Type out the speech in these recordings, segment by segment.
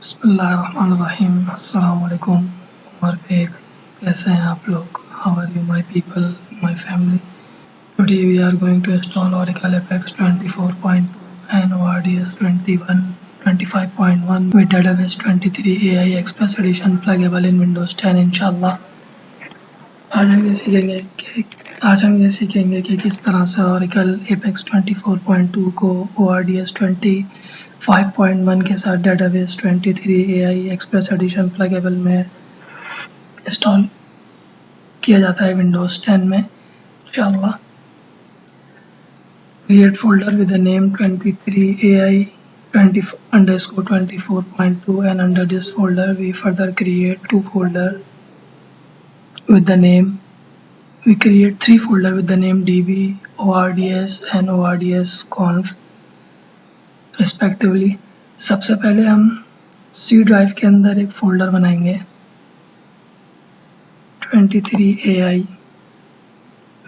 बिस्मिल्लाहिर्रहमानिर्रहीम। अस्सलाम वालेकुम उमर बेग, कैसे हैं आप लोग? How are you my people, my family? Today we are going to install Oracle FX 24.2 and ORDS 25.1 with database 23 AI Express Edition pluggable in Windows 10 इंशाल्लाह। आज हम ये सीखेंगे कि किस तरह से Oracle FX 24.2 को ORDS 25.1 के साथ database 23 AI Express Edition pluggable में इंस्टॉल किया जाता है विंडोज 10 में इंशाल्लाह। Create folder with the name 23 AI 20_24.2 and under this folder we further create three folders with the name DB, ORDS and ORDS conf respectively। सबसे पहले हम C drive के अंदर एक फोल्डर बनाएंगे 23 AI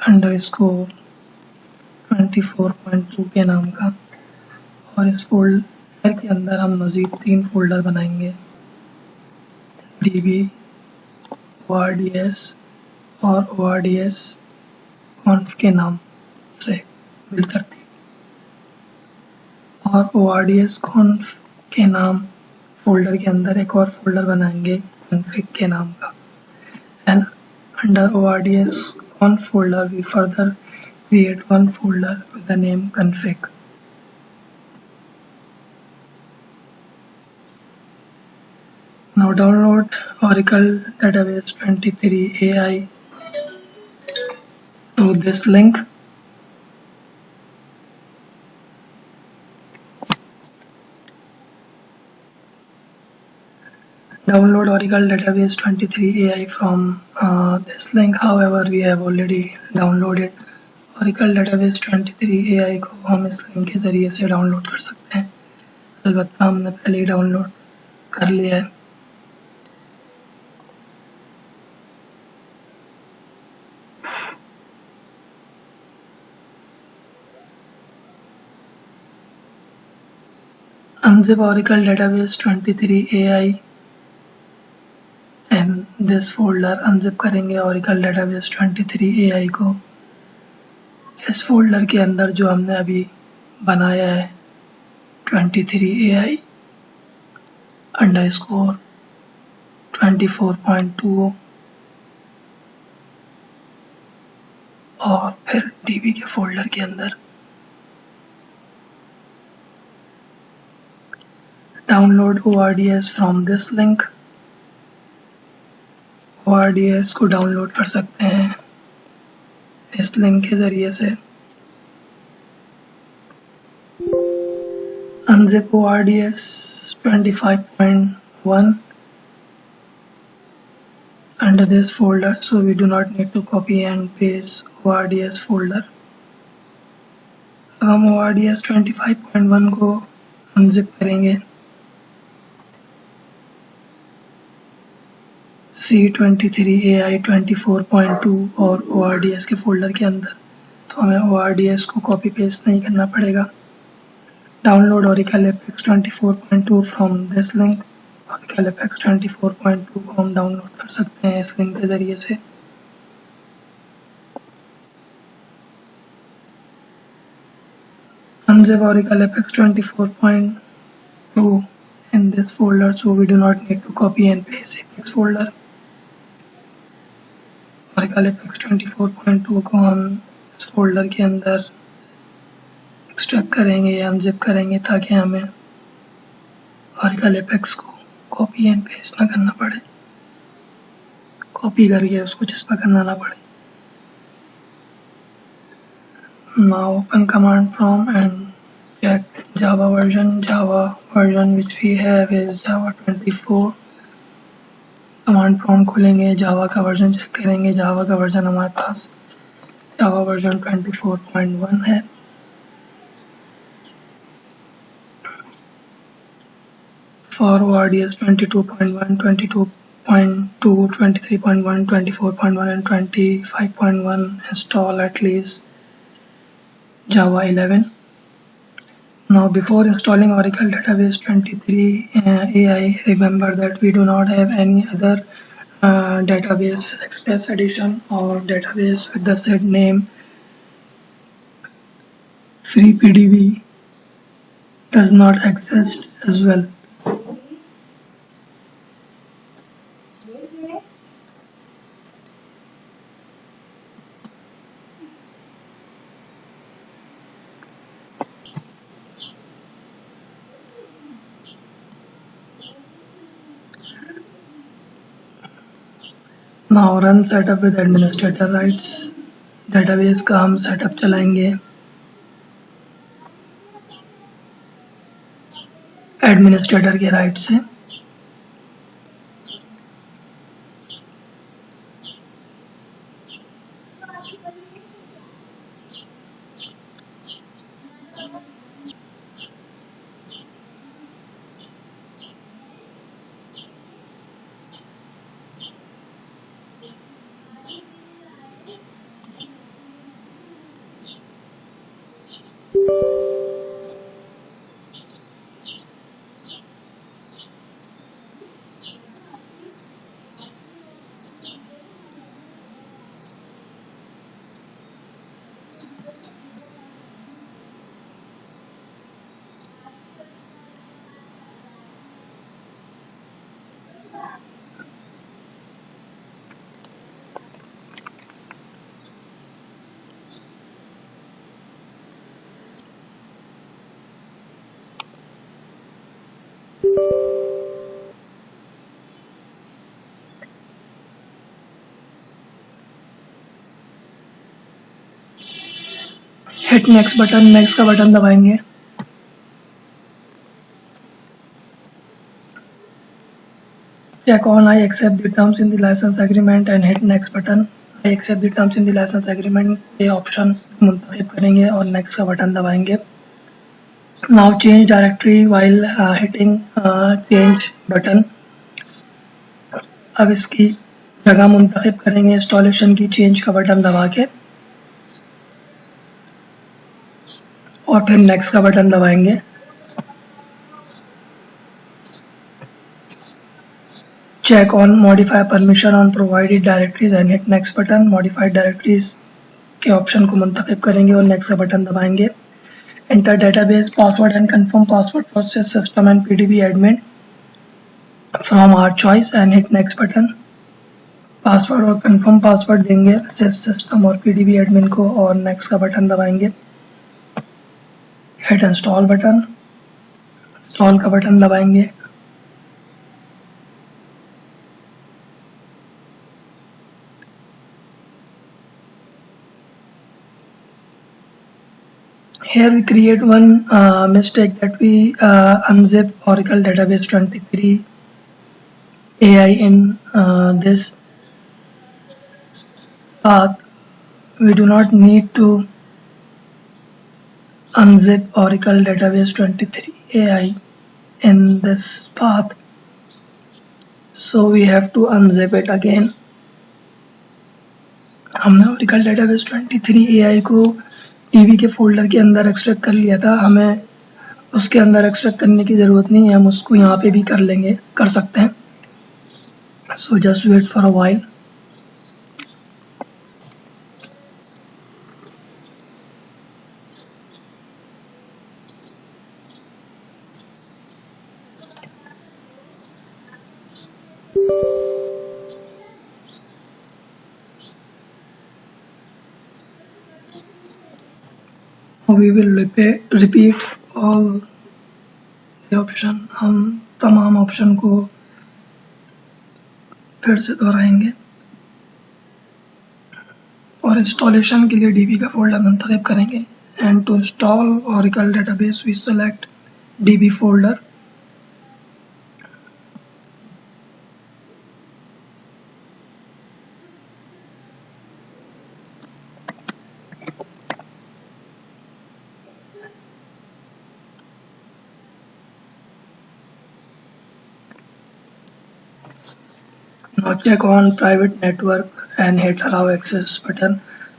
_ 24.2 के नाम का, और इस फोल्डर के अंदर हम मज़ीद 3 फोल्डर बनाएंगे DB, ORDS और ORDS conf के नाम से बिल्ड करते हैं, और ORDS conf के नाम फोल्डर के अंदर एक और फोल्डर बनाएंगे config के नाम का, and under ORDS conf folder we further create one folder with the name config। Now download Oracle Database 23 AI to this link। Download Oracle Database 23 AI from this link। However, we have already downloaded Oracle Database 23 AI को हम इस link के ज़रिए से download कर सकते हैं। अलबत्ता हमने पहले ही डाउनलोड कर लिया है। Unzip Oracle Database 23 AI and this folder। unzip करेंगे Oracle Database 23 AI को। इस फोल्डर के अंदर जो हमने अभी बनाया है 23 AI _ 24.2 और फिर DB के फोल्डर के अंदर download ORDS from this link. ORDS को डाउनलोड कर सकते हैं इस लिंक के ज़रिए से। unzip ORDS 25.1 under this folder, so we do not need to copy and paste ORDS folder। अब हम ORDS 25.1 को unzip करेंगे C23 AI 24.2 और ORDS के फोल्डर के अंदर, तो हमें ORDS को कॉपी पेस्ट नहीं करना पड़ेगा। Download Oracle FX 24.2 from this link. Oracle FX 24.2 को हम डाउनलोड कर सकते हैं इस लिंक के ज़रिए से। unzip Oracle FX 24.2 in this folder, so we do not need to copy and paste this folder। Oracle FX 24.2 को हम इस फोल्डर के अंदर एक्सट्रैक्ट करेंगे या अनजिप करेंगे ताकि हमें Oracle FX को कॉपी एंड पेस्ट ना करना पड़े, कॉपी करके उसको चिपका करना ना पड़े। Now open command prompt and check Java version। Java version which we have is Java 24। Command prompt खोलेंगे, जावा का वर्जन चेक करेंगे। जावा का वर्जन हमारे पास जावा वर्जन 24.1 है। For ORDS 22.1, 22.2, 23.1, 24.1 and 25.1 install at least Java 11। Now, before installing Oracle Database 23 AI, remember that we do not have any other database Express Edition or database with the said name. FreePDB does not exist as well. Now run setup with administrator rights. database का हम setup चलाएंगे administrator के right से. Hit next button, next का button दबाएंगे. Check on I accept the terms in the license agreement and hit next button. I accept the terms in the license agreement ये option मुंतखब करेंगे और next का button दबाएंगे. Now change directory while hitting change button. अब इसकी जगह मुंतखब करेंगे इंस्टॉलेशन की चेंज का बटन दबा के और फिर नेक्स्ट का बटन दबाएंगे. Check on modify permission on provided directories and hit next button. Modified directories के ऑप्शन को मुंतखब करेंगे और नेक्स्ट का बटन दबाएंगे. Enter database password and confirm password for system and PDB admin from our choice and hit next button. Password और confirm password देंगे system और PDB admin को और नेक्स्ट का बटन दबाएंगे. Hit install बटन, इंस्टॉल का button दबाएंगे. Here we create one mistake that we unzip Oracle Database 23 AI in this path. We do not need to unzip Oracle Database 23 AI in this path, so we have to unzip it again. हमने Oracle Database 23 AI को DB के folder के अंदर extract कर लिया था, हमें उसके अंदर एक्सट्रैक्ट करने की ज़रूरत नहीं है, हम उसको यहाँ पे भी कर सकते हैं. So just wait for a while. We will repeat all the option. हम तमाम ऑप्शन को फिर से दोहराएंगे और इंस्टॉलेशन के लिए DB का फोल्डर मुंतखब करेंगे. And to install Oracle database, we select DB folder. Now check on private network and hit allow access button.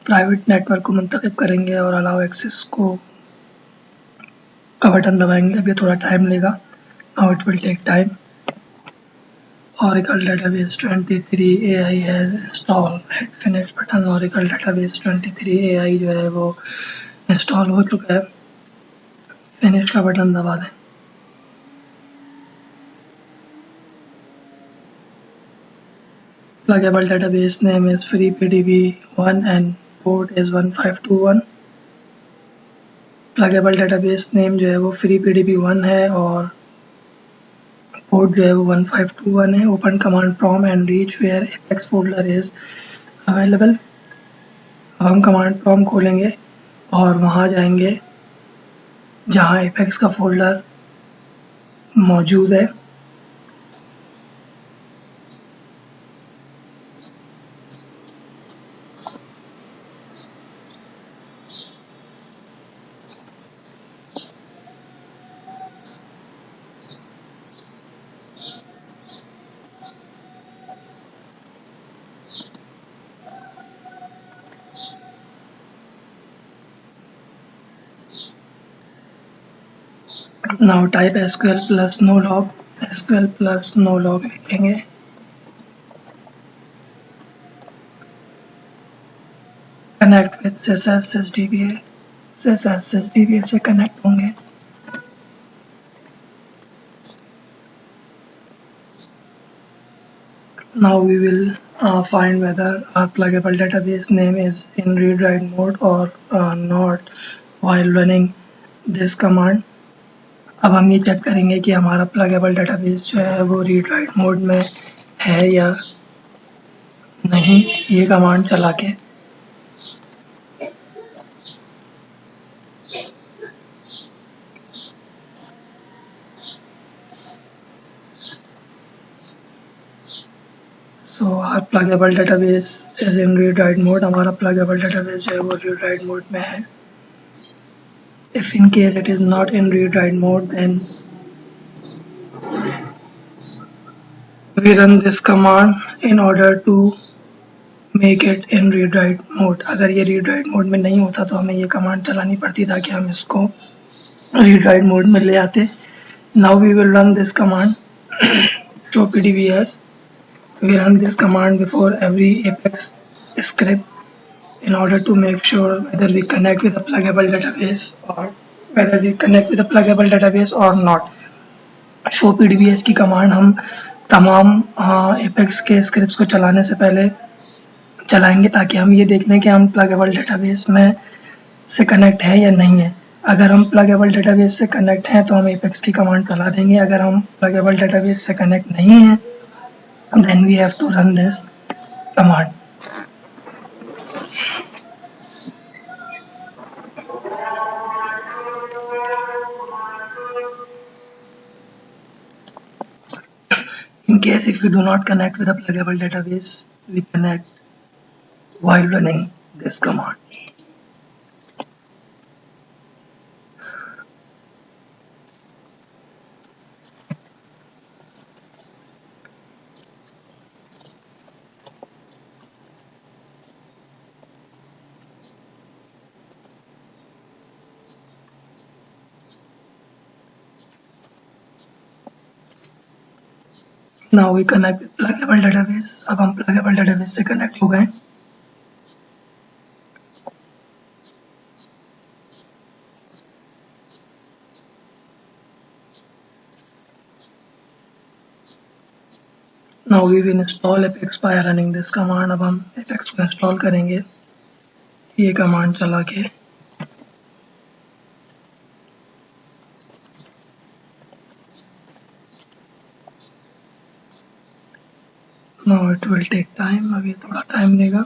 Private network को मुंतखब करेंगे और allow access को का बटन दबाएंगे, अब ये थोड़ा टाइम लेगा। Now it will take time. Oracle Database 23 AI has installed, hit finish button. Oracle Database 23 AI जो है वो इंस्टॉल हो चुका है। फिनिश का बटन दबा दें। Pluggable database name is FreePDB1 and port is 1521। Pluggable database name जो है वो FreePDB1 है और पोर्ट जो है वो 1521 है। Open command prompt and reach where APEX folder is available. अब हम कमांड प्रॉम्प्ट खोलेंगे और वहाँ जाएंगे जहाँ एपेक्स का फोल्डर मौजूद है। Now type SQL plus no log. SQL plus no log लिखेंगे। Connect with SysSDBA। SysSDBA से कनेक्ट होंगे। Now we will find whether our pluggable database name is in read-write mode or not while running this command। अब हम ये check करेंगे कि हमारा pluggable database जो है वो रीड राइट मोड में है या नहीं, ये कमांड चला के। So our pluggable database is in read write mode. हमारा प्लगेबल डेटाबेस जो है वो रीड राइट मोड में है। If in case it is not in read write mode then we run this command in order to make it in read write mode। अगर ये read write mode में नहीं होता तो हमें ये कमांड चलानी पड़ती ताकि हम इसको read write mode में ले आते। Now we will run this command show PDBs। We run this command before every Apex script in order to make sure whether we connect with a pluggable database or not। Show PDBs की command हम तमाम apex के scripts को चलाने से पहले चलाएंगे ताकि हम ये देख लें कि हम प्लगेबल डेटाबेस में से कनेक्ट है या नहीं है। अगर हम प्लगेबल डेटाबेस से कनेक्ट हैं तो हम एपेक्स की कमांड चला देंगे। अगर हम प्लगेबल डेटाबेस से कनेक्ट नहीं हैं then we have to run this command. In case if we do not connect with a pluggable database, we connect while running this command। Now we connect with pluggable database। अब हम pluggable database से connect हो गए। Now we will install Apex by running this command। अब हम Apex को install करेंगे ये कमांड चला के। Now it will take time। अभी थोड़ा टाइम लेगा।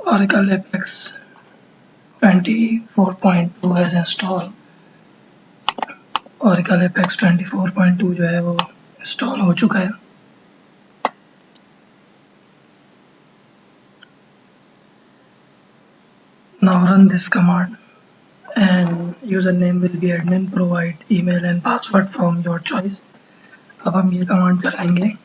Oracle Apex 24.2 has installed. Oracle Apex 24.2 जो है वो इंस्टॉल हो चुका है. Now run this command and username will be admin. Provide email and password from your choice. अब हम ये कमांड चलाएंगे.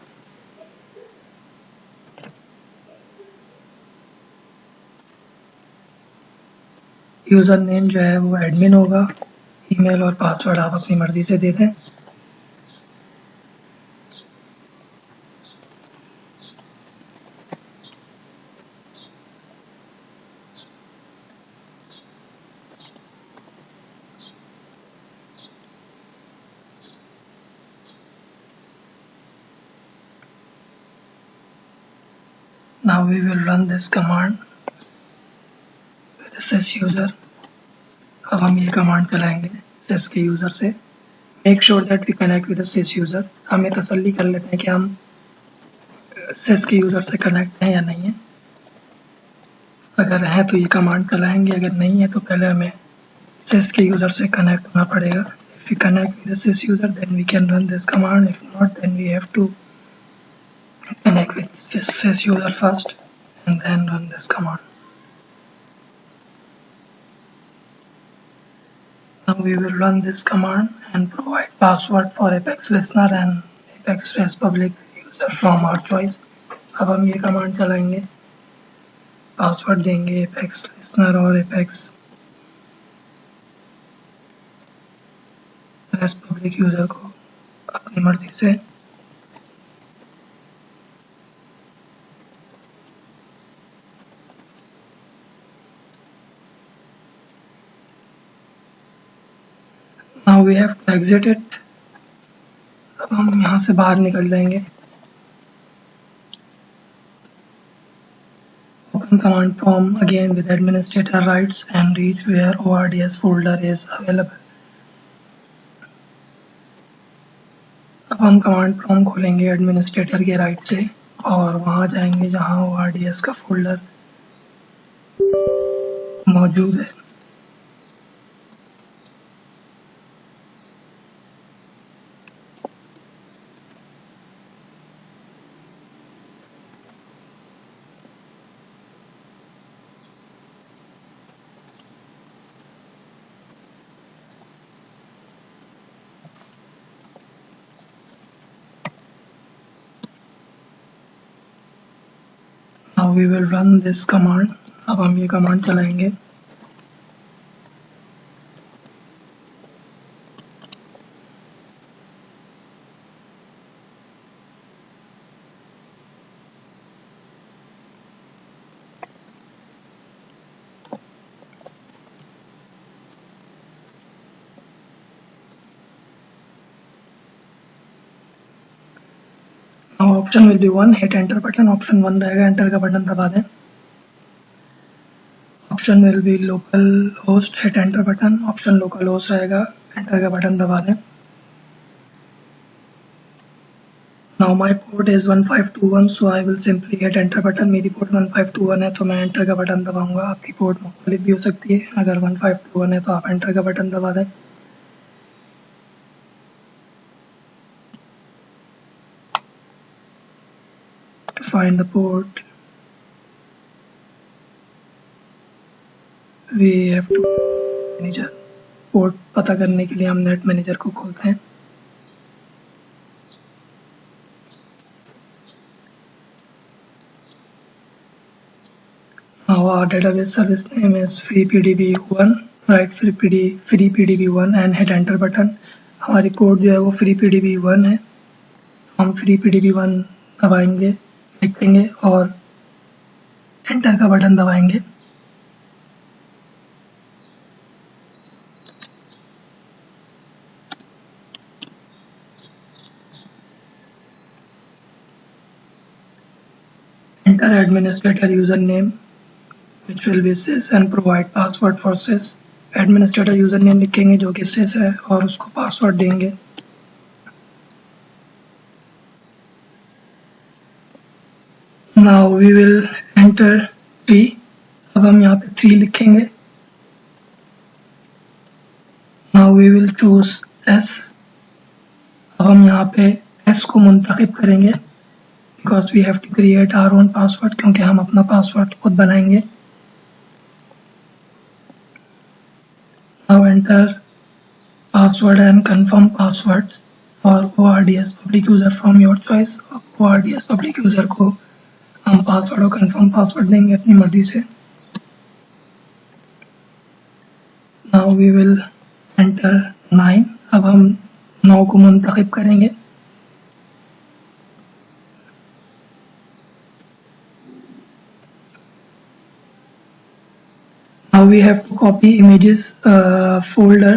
यूजर नेम जो है वो एडमिन होगा. ईमेल और पासवर्ड आप अपनी मर्जी से दे दें. Now we will run this command with sysuser. अब हम ये कमांड चलाएंगे sys के यूजर से. Make sure that we connect with the sys user. हमें तसल्ली कर लेते हैं कि हम sys के यूजर से कनेक्ट हैं या नहीं है. अगर है तो ये कमांड चलाएंगे, अगर नहीं है तो पहले हमें sys के यूजर से कनेक्ट होना पड़ेगा. If we connect with the sys user, then we can run this command. If not, then we have to connect with sys user first and then run this command. Now we will run this command and provide password for Apex listener and Apex public user from our choice. अब हम ये command चलाएंगे, password देंगे Apex listener और Apex public user को अपनी मर्जी से. Now we have to exit it. अब हम यहाँ से बाहर निकल जाएंगे. Open command prompt again with administrator rights and reach where ORDS folder is available. अब हम कमांड प्रॉम्प्ट खोलेंगे एडमिनिस्ट्रेटर के राइट से और वहाँ जाएंगे जहाँ ORDS का फोल्डर मौजूद है. Now we will run this command. अब हम ये कमांड चलाएंगे. Option will be 1. Hit enter button. Option 1 रहेगा, एंटर का बटन दबा दें. Option will be local host. Hit enter button. Option local host रहेगा, एंटर का बटन दबा दें. Now my port is 1521 so I will simply hit enter button. मेरी port 1521 है तो मैं एंटर का बटन दबाऊंगा. आपकी पोर्ट मुख्तलिफ भी हो सकती है. अगर 1521 है तो आप एंटर का बटन दबा दें. To find the port, we have to manager. Port पता करने के लिए हम नेट मैनेजर को खोलते हैं. Our database service name is FreePDB1. Write FreePDB1 and hit enter button. हमारी पोर्ट जो है वो FreePDB1 है. हम FreePDB1 दबाएंगे, लिखेंगे और एंटर का बटन दबाएंगे. Enter administrator username which will be sys and provide password for sys. administrator username लिखेंगे जो कि sys है और उसको पासवर्ड देंगे. Now we will enter 3 अब हम यहाँ पे 3 लिखेंगे। Now we will choose S। अब हम यहाँ पे S को मुंतखब करेंगे because we have to create our own password, क्योंकि हम अपना पासवर्ड खुद बनाएंगे। Now enter password and confirm password for ORDS public user from your choice। ORDS public user को हम पासवर्ड और कंफर्म पासवर्ड देंगे अपनी मर्जी से। Now we will enter 9। अब हम 9 को मुंतखब करेंगे। Now we have to copy images folder।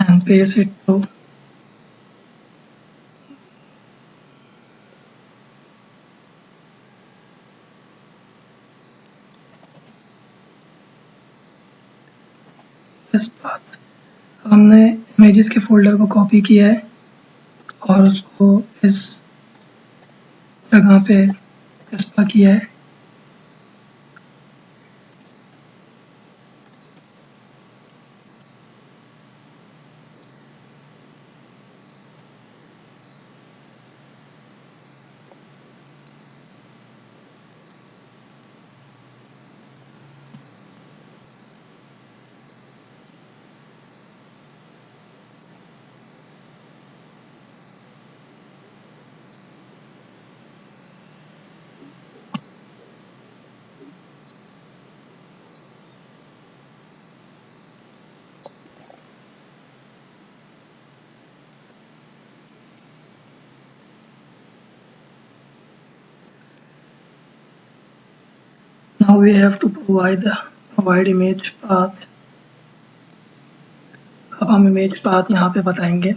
and paste it to this path। हमने इमेजेस के फोल्डर को कॉपी किया है और उसको इस जगह पे पेस्ट किया है। Now we have to provide image path। अब हम इमेज पाथ यहाँ पे बताएंगे।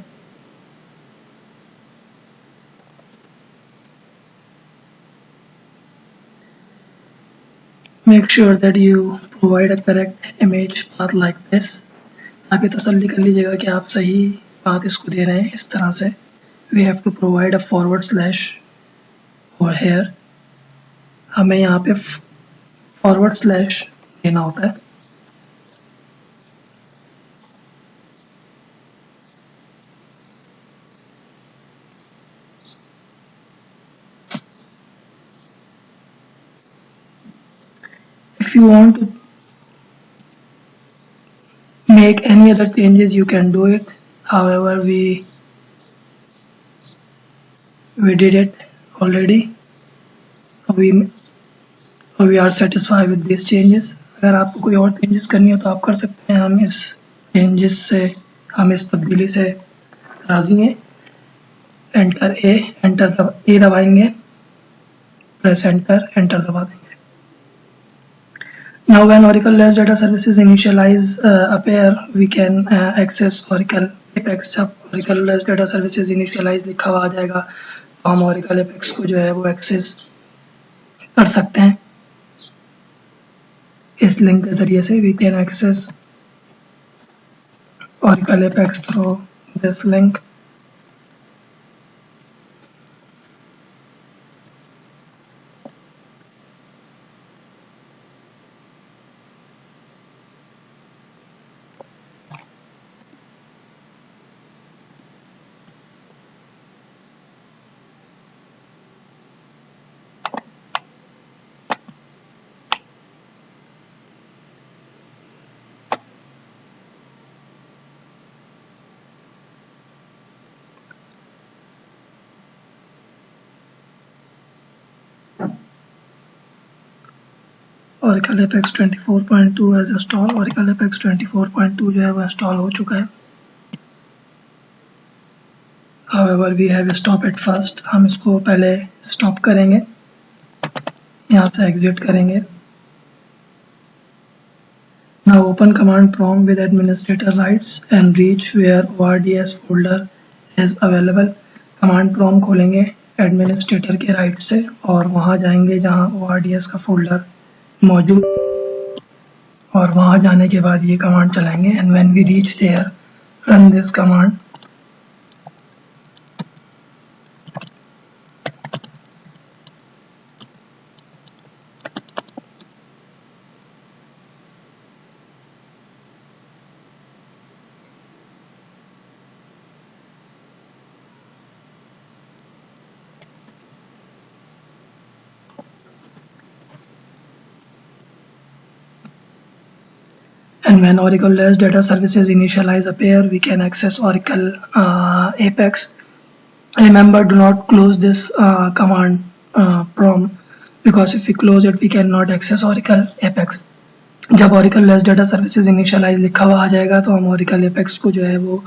Make sure that you provide a correct image path like this। आप ये तसल्ली कर लीजिएगा कि आप सही पाथ इसको दे रहे हैं। इस तरह से we have to provide a forward slash over here। हमें यहाँ पे फॉरवर्ड स्लैश देना होता है। If you want to make any other changes you can do it, however we did it already। we are satisfied with these changes। अगर आपको कोई और चेंजेस करनी हो तो आप कर सकते हैं। हम इस तब्दीली से राजी हैं। एंटर ए दबाएंगे, प्रेस एंटर दबा देंगे। Now when Oracle REST data services initialize appear, we can access Oracle Apex। जब Oracle REST data services initialize लिखा हुआ आ जाएगा तो हम Oracle Apex को जो है वो एक्सेस कर सकते हैं। इस लिंक के जरिए से we can access Oracle Apex through this link। Oracle Apex 24.2 as install. Oracle Apex 24.2 जो है वो इंस्टॉल हो चुका है। However, we have stop at first। हम इसको पहले स्टॉप करेंगे, यहाँ से एग्जिट करेंगे। Now open command prompt with administrator rights and reach where ORDS folder is available। Command prompt खोलेंगे एडमिनिस्ट्रेटर के राइट से और वहाँ जाएंगे जहाँ ORDS का फोल्डर मौजूद, और वहाँ जाने के बाद ये कमांड चलाएंगे। And when we reach there run this command. And when Oracle LES data services initialize appear, we can access Oracle Apex। Remember, do not close this command prompt, because if we close it, we cannot access Oracle Apex। जब Oracle LES data services initialize लिखा हुआ आ जाएगा तो हम Oracle Apex को जो है वो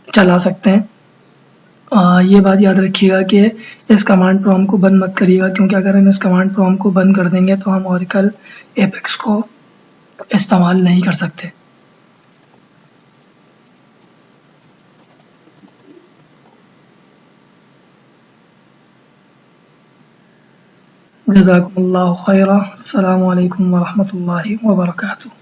चला सकते हैं। ये बात याद रखिएगा कि इस कमांड प्रॉम्प्ट को बंद मत करिएगा, क्योंकि अगर हम इस कमांड प्रॉम्प्ट को बंद कर देंगे तो हम Oracle Apex को इस्तेमाल नहीं कर सकते। जज़ाकुमुल्लाहु खैरा। अस्सलामु अलैकुम व रहमतुल्लाहि व बरकातुहू।